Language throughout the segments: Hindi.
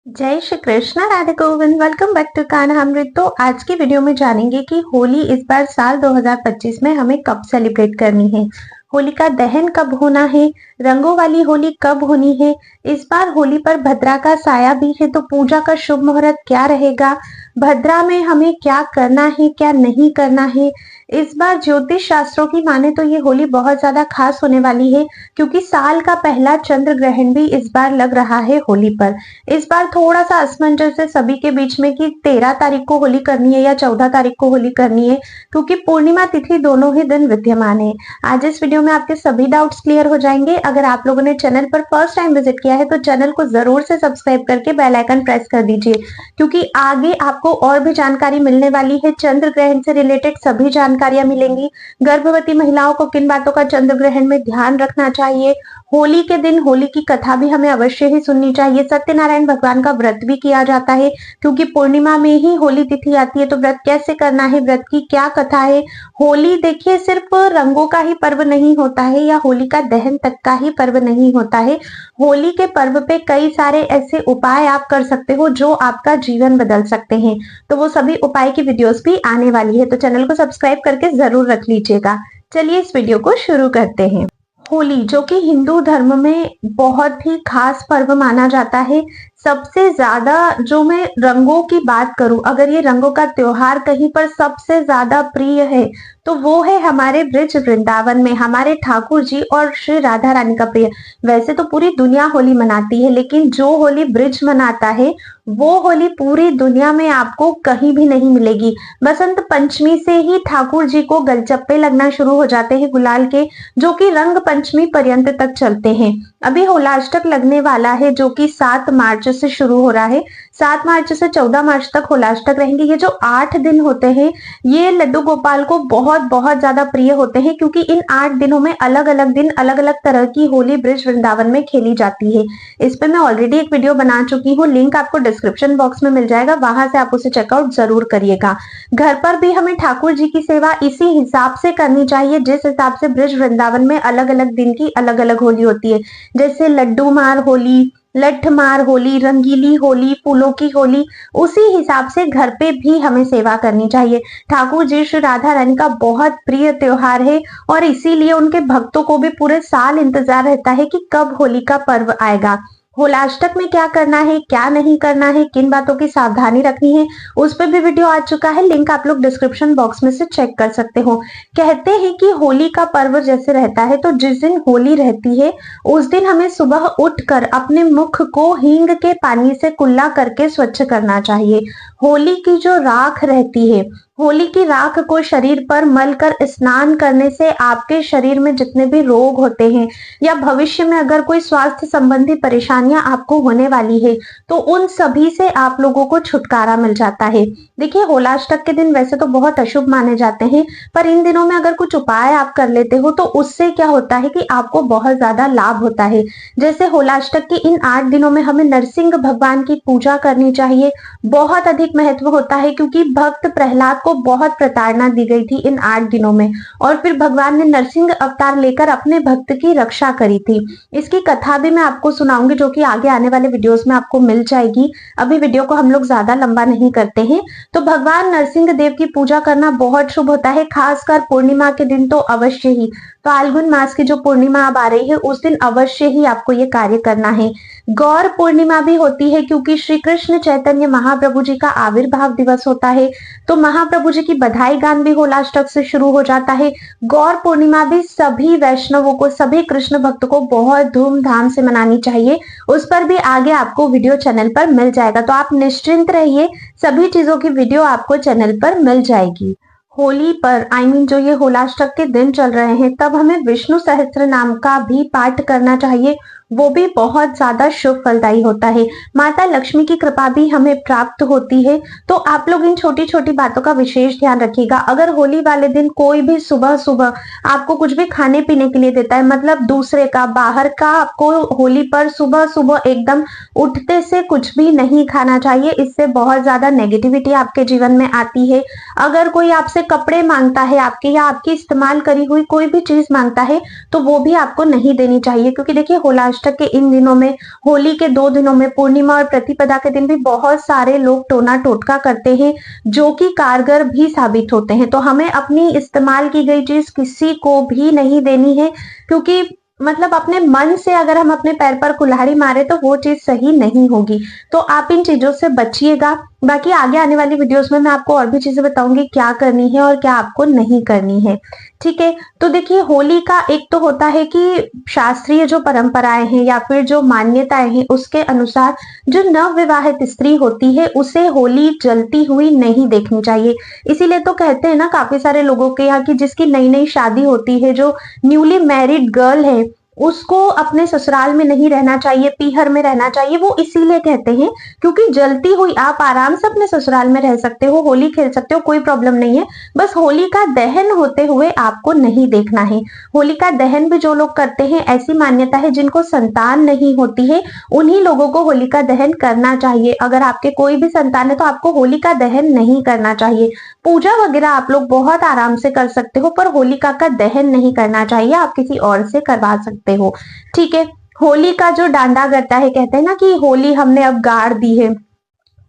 जय Shri Krishna, Radhe Govind. Welcome back to Kanhamrit. तो आज की वीडियो में जानेंगे कि होली इस बार साल 2025 में हमें कब सेलिब्रेट करनी है, होली का दहन कब होना है, रंगों वाली होली कब होनी है। इस बार होली पर भद्रा का साया भी है, तो पूजा का शुभ मुहूर्त क्या रहेगा, भद्रा में हमें क्या करना है क्या नहीं करना है। इस बार ज्योतिष शास्त्रों की माने तो ये होली बहुत ज्यादा खास होने वाली है, क्योंकि साल का पहला चंद्र ग्रहण भी इस बार लग रहा है होली पर। इस बार थोड़ा सा असमंजस है सभी के बीच में कि 13 तारीख को होली करनी है या 14 तारीख को होली करनी है, क्योंकि पूर्णिमा तिथि दोनों ही दिन विद्यमान है। आज इस वीडियो में आपके सभी डाउट्स क्लियर हो जाएंगे। अगर आप लोगों ने चैनल पर फर्स्ट टाइम विजिट किया है तो चैनल को जरूर से सब्सक्राइब करके बेल आइकन प्रेस कर दीजिए, क्योंकि आगे आपको और भी जानकारी मिलने वाली है। चंद्र ग्रहण से रिलेटेड सभी जानकारियां मिलेंगी। गर्भवती महिलाओं को किन बातों का चंद्र ग्रहण में ध्यान रखना चाहिए, होली के दिन होली की कथा भी हमें अवश्य ही सुननी चाहिए। सत्यनारायण भगवान का व्रत भी किया जाता है, क्योंकि पूर्णिमा में ही होली तिथि आती है। तो व्रत कैसे करना है, व्रत की क्या कथा है। होली देखिए सिर्फ रंगों का ही पर्व नहीं होता है, या होली का दहन तक का ही पर्व नहीं होता है। होली के पर्व पे कई सारे ऐसे उपाय आप कर सकते हो जो आपका जीवन बदल सकते हैं। तो वो सभी उपाय की वीडियोस भी आने वाली है, तो चैनल को सब्सक्राइब करके जरूर रख लीजिएगा। चलिए इस वीडियो को शुरू करते हैं। होली, जो कि हिंदू धर्म में बहुत ही खास पर्व माना जाता है। सबसे ज्यादा जो मैं रंगों की बात करूं, अगर ये रंगों का त्योहार कहीं पर सबसे ज्यादा प्रिय है तो वो है हमारे ब्रिज वृंदावन में हमारे ठाकुर जी और श्री राधा रानी का प्रिय। वैसे तो पूरी दुनिया होली मनाती है, लेकिन जो होली ब्रिज मनाता है वो होली पूरी दुनिया में आपको कहीं भी नहीं मिलेगी। बसंत पंचमी से ही ठाकुर जी को गलचप्पे लगना शुरू हो जाते हैं गुलाल के, जो कि रंग पंचमी पर्यंत तक चलते हैं। अभी होलाष्टक लगने वाला है, जो कि 7 मार्च से शुरू हो रहा है। 7 मार्च से 14 मार्च तक होलाष्टक रहेंगे। ये जो 8 दिन होते हैं ये लड्डू गोपाल को बहुत बहुत ज्यादा प्रिय होते हैं, क्योंकि इन 8 दिनों में अलग अलग दिन अलग अलग तरह की होली ब्रिज वृंदावन में खेली जाती है। इस पे मैं ऑलरेडी एक वीडियो बना चुकी हूँ, लिंक आपको डिस्क्रिप्शन बॉक्स में मिल जाएगा, वहां से आप उसे चेकआउट जरूर करिएगा। घर पर भी हमें ठाकुर जी की सेवा इसी हिसाब से करनी चाहिए जिस हिसाब से ब्रिज वृंदावन में अलग अलग दिन की अलग अलग होली होती है। जैसे लड्डू मार होली, लठ मार होली, रंगीली होली, फूलों की होली, उसी हिसाब से घर पे भी हमें सेवा करनी चाहिए। ठाकुर जी श्री राधा रानी का बहुत प्रिय त्योहार है, और इसीलिए उनके भक्तों को भी पूरे साल इंतजार रहता है कि कब होली का पर्व आएगा। होलाष्टक में क्या करना है क्या नहीं करना है, किन बातों की सावधानी रखनी है, उस पर भी वीडियो आ चुका है, लिंक आप लोग डिस्क्रिप्शन बॉक्स में से चेक कर सकते हो। कहते हैं कि होली का पर्व जैसे रहता है, तो जिस दिन होली रहती है उस दिन हमें सुबह उठकर अपने मुख को हींग के पानी से कुल्ला करके स्वच्छ करना चाहिए। होली की जो राख रहती है, होली की राख को शरीर पर मलकर स्नान करने से आपके शरीर में जितने भी रोग होते हैं, या भविष्य में अगर कोई स्वास्थ्य संबंधी परेशानियां आपको होने वाली है, तो उन सभी से आप लोगों को छुटकारा मिल जाता है। देखिए होलाष्टक के दिन वैसे तो बहुत अशुभ माने जाते हैं, पर इन दिनों में अगर कुछ उपाय आप कर लेते हो तो उससे क्या होता है कि आपको बहुत ज्यादा लाभ होता है। जैसे होलाष्टक के इन 8 दिनों में हमें नरसिंह भगवान की पूजा करनी चाहिए। बहुत अधिक महत्व होता है, क्योंकि भक्त प्रहलाद को बहुत प्रताड़ना दी गई थी इन 8 दिनों में, और फिर भगवान ने नरसिंह अवतार लेकर अपने भक्त की रक्षा करी थी। इसकी कथा भी मैं आपको सुनाऊंगी, जो कि आगे आने वाले वीडियोस में आपको मिल जाएगी। अभी वीडियो को हम लोग ज्यादा लंबा नहीं करते हैं। तो भगवान नरसिंह देव की पूजा करना बहुत शुभ होता है, खासकर पूर्णिमा के दिन तो अवश्य ही। फाल्गुन मास की जो पूर्णिमा अब आ रही है उस दिन अवश्य ही आपको ये कार्य करना है। गौर पूर्णिमा भी होती है, क्योंकि श्री कृष्ण चैतन्य महाप्रभु जी का आविर्भाव दिवस होता है, तो महाप्रभु जी की बधाई गान भी होलाष्टक से शुरू हो जाता है। गौर पूर्णिमा भी सभी वैष्णवों को, सभी कृष्ण भक्त को बहुत धूमधाम से मनानी चाहिए। उस पर भी आगे आपको वीडियो चैनल पर मिल जाएगा, तो आप निश्चिंत रहिए, सभी चीजों की वीडियो आपको चैनल पर मिल जाएगी। होली पर जो ये होलाष्टक के दिन चल रहे हैं, तब हमें विष्णु सहस्त्र नाम का भी पाठ करना चाहिए, वो भी बहुत ज्यादा शुभ फलदायी होता है। माता लक्ष्मी की कृपा भी हमें प्राप्त होती है। तो आप लोग इन छोटी छोटी बातों का विशेष ध्यान रखिएगा। अगर होली वाले दिन कोई भी सुबह सुबह आपको कुछ भी खाने पीने के लिए देता है, मतलब दूसरे का, बाहर का, आपको होली पर सुबह सुबह एकदम उठते से कुछ भी नहीं खाना चाहिए। इससे बहुत ज्यादा नेगेटिविटी आपके जीवन में आती है। अगर कोई आपसे कपड़े मांगता है आपके, या आपकी इस्तेमाल करी हुई कोई भी चीज मांगता है, तो वो भी आपको नहीं देनी चाहिए, क्योंकि देखिए होलाष्टक जन्माष्टमी के इन दिनों में, होली के 2 दिनों में, पूर्णिमा और प्रतिपदा के दिन भी बहुत सारे लोग टोना टोटका करते हैं जो कि कारगर भी साबित होते हैं। तो हमें अपनी इस्तेमाल की गई चीज किसी को भी नहीं देनी है, क्योंकि मतलब अपने मन से अगर हम अपने पैर पर कुल्हाड़ी मारे तो वो चीज सही नहीं होगी। तो आप इन चीजों से बचिएगा। बाकी आगे आने वाली वीडियोस में मैं आपको और भी चीजें बताऊंगी क्या करनी है और क्या आपको नहीं करनी है। ठीक है, तो देखिए होली का एक तो होता है कि शास्त्रीय जो परंपराएं हैं या फिर जो मान्यताएं हैं उसके अनुसार जो नवविवाहित स्त्री होती है उसे होली जलती हुई नहीं देखनी चाहिए। इसीलिए तो कहते हैं ना काफी सारे लोगों के यहाँ की जिसकी नई नई शादी होती है, जो न्यूली मैरिड गर्ल है, उसको अपने ससुराल में नहीं रहना चाहिए, पीहर में रहना चाहिए। वो इसीलिए कहते हैं क्योंकि जलती हुई आप आराम से अपने ससुराल में रह सकते हो, होली खेल सकते हो, कोई प्रॉब्लम नहीं है। बस होली का दहन होते हुए आपको नहीं देखना है। होली का दहन भी जो लोग करते हैं, ऐसी मान्यता है जिनको संतान नहीं होती है उन्हीं लोगों को होली का दहन करना चाहिए। अगर आपके कोई भी संतान है तो आपको होली का दहन नहीं करना चाहिए। पूजा वगैरह आप लोग बहुत आराम से कर सकते हो, पर होलिका का दहन नहीं करना चाहिए। आप किसी और से करवा सकते हो। ठीक है, होली का जो डांडा गड़ता है, कहते हैं ना कि होली हमने अब गाड़ दी है,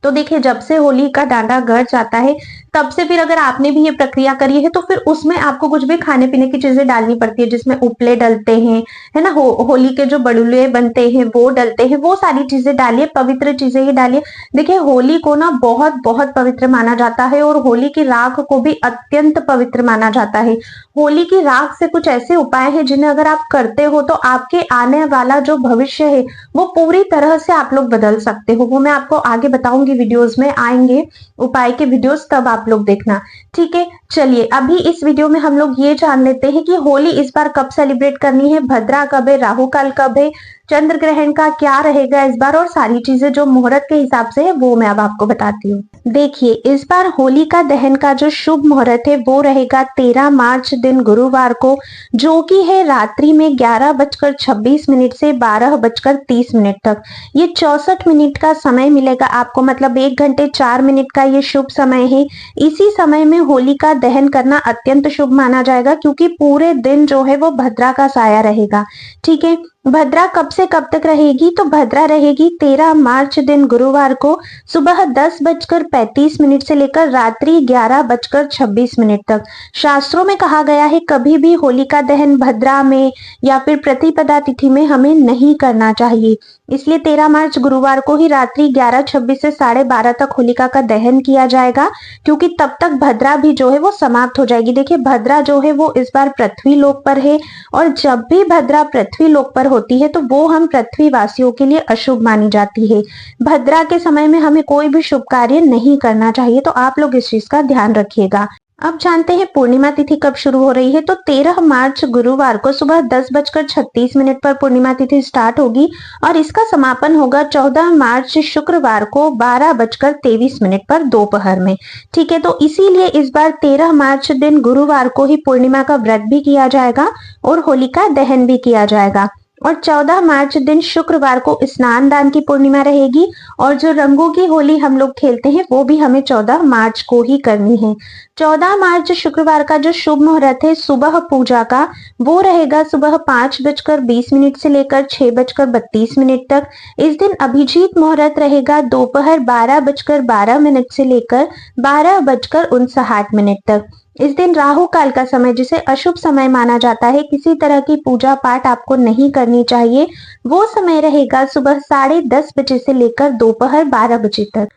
तो देखिए जब से होली का डांडा गड़ जाता है तब से फिर अगर आपने भी ये प्रक्रिया करी है तो फिर उसमें आपको कुछ भी खाने पीने की चीजें डालनी पड़ती है, जिसमें उपले डलते हैं, है ना, होली के जो बड़ुले बनते हैं वो डलते हैं, वो सारी चीजें डालिए, पवित्र चीजें ही डालिए। देखिए होली को ना बहुत बहुत पवित्र माना जाता है और होली की राख को भी अत्यंत पवित्र माना जाता है। होली की राख से कुछ ऐसे उपाय हैं जिन्हें अगर आप करते हो तो आपके आने वाला जो भविष्य है वो पूरी तरह से आप लोग बदल सकते हो। वो मैं आपको आगे बताऊंगी, वीडियोस में आएंगे उपाय के वीडियोस, तब आप लोग देखना। ठीक है, चलिए अभी इस वीडियो में हम लोग ये जान लेते हैं कि होली इस बार कब सेलिब्रेट करनी है, भद्रा कब है, राहु काल कब है, चंद्र ग्रहण का क्या रहेगा इस बार, और सारी चीजें जो मुहूर्त के हिसाब से है वो मैं अब आपको बताती हूँ। देखिए इस बार होली का दहन का जो शुभ मुहूर्त है वो रहेगा 13 मार्च दिन गुरुवार को, जो कि है रात्रि में 11:26 से 12:30 तक। ये 64 मिनट का समय मिलेगा आपको, मतलब 1 घंटे 4 मिनट का ये शुभ समय है। इसी समय में होली का दहन करना अत्यंत शुभ माना जाएगा क्योंकि पूरे दिन जो है वो भद्रा का साया रहेगा। ठीक है, भद्रा कब से कब तक रहेगी, तो भद्रा रहेगी 13 मार्च दिन गुरुवार को सुबह 10:35 से लेकर रात्रि 11:26 तक। शास्त्रों में कहा गया है कभी भी होली का दहन भद्रा में या फिर प्रतिपदा तिथि में हमें नहीं करना चाहिए। इसलिए 13 मार्च गुरुवार को ही रात्रि 11:26 से 12:30 तक होलिका का दहन किया जाएगा, क्योंकि तब तक भद्रा भी जो है वो समाप्त हो जाएगी। देखिए भद्रा जो है वो इस बार पृथ्वी लोक पर है, और जब भी भद्रा पृथ्वी लोक पर होती है तो वो हम पृथ्वी वासियों के लिए अशुभ मानी जाती है। भद्रा के समय में हमें कोई भी शुभ कार्य नहीं करना चाहिए, तो आप लोग इस चीज का ध्यान रखिएगा। अब जानते हैं पूर्णिमा तिथि कब शुरू हो रही है, तो 13 मार्च गुरुवार को सुबह 10:36 पर पूर्णिमा तिथि स्टार्ट होगी और इसका समापन होगा 14 मार्च शुक्रवार को 12:23 पर दोपहर में। ठीक है, तो इसीलिए इस बार 13 मार्च दिन गुरुवार को ही पूर्णिमा का व्रत भी किया जाएगा और होलिका दहन भी किया जाएगा। और 14 मार्च दिन शुक्रवार को स्नान दान की पूर्णिमा रहेगी, और जो रंगों की होली हम लोग खेलते हैं वो भी हमें 14 मार्च को ही करनी है। 14 मार्च शुक्रवार का जो शुभ मुहूर्त है सुबह पूजा का, वो रहेगा सुबह 5:20 से लेकर 6:32 तक। इस दिन अभिजीत मुहूर्त रहेगा दोपहर 12:12 से लेकर 12:59 तक। इस दिन राहु काल का समय, जिसे अशुभ समय माना जाता है, किसी तरह की पूजा पाठ आपको नहीं करनी चाहिए। वो समय रहेगा सुबह 10:30 से लेकर दोपहर 12 बजे तक।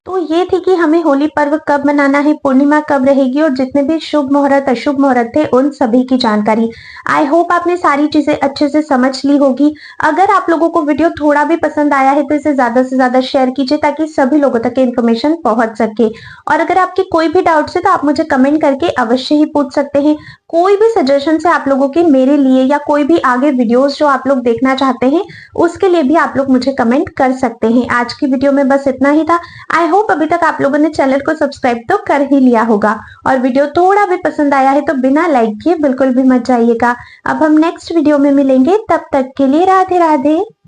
तो ये थी कि हमें होली पर्व कब मनाना है, पूर्णिमा कब रहेगी, और जितने भी शुभ मुहूर्त अशुभ मुहूर्त थे उन सभी की जानकारी। आई होप आपने सारी चीजें अच्छे से समझ ली होगी। अगर आप लोगों को वीडियो थोड़ा भी पसंद आया है तो इसे ज्यादा से ज्यादा शेयर कीजिए ताकि सभी लोगों तक इन्फॉर्मेशन पहुंच सके। और अगर आपके कोई भी डाउट्स है तो आप मुझे कमेंट करके अवश्य ही पूछ सकते हैं। कोई भी सजेशन है आप लोगों के मेरे लिए, या कोई भी आगे वीडियोस जो आप लोग देखना चाहते हैं उसके लिए भी आप लोग मुझे कमेंट कर सकते हैं। आज की वीडियो में बस इतना ही था। आई होप अभी तक आप लोगों ने चैनल को सब्सक्राइब तो कर ही लिया होगा, और वीडियो थोड़ा भी पसंद आया है तो बिना लाइक किए बिल्कुल भी मत जाइएगा। अब हम नेक्स्ट वीडियो में मिलेंगे, तब तक के लिए राधे राधे।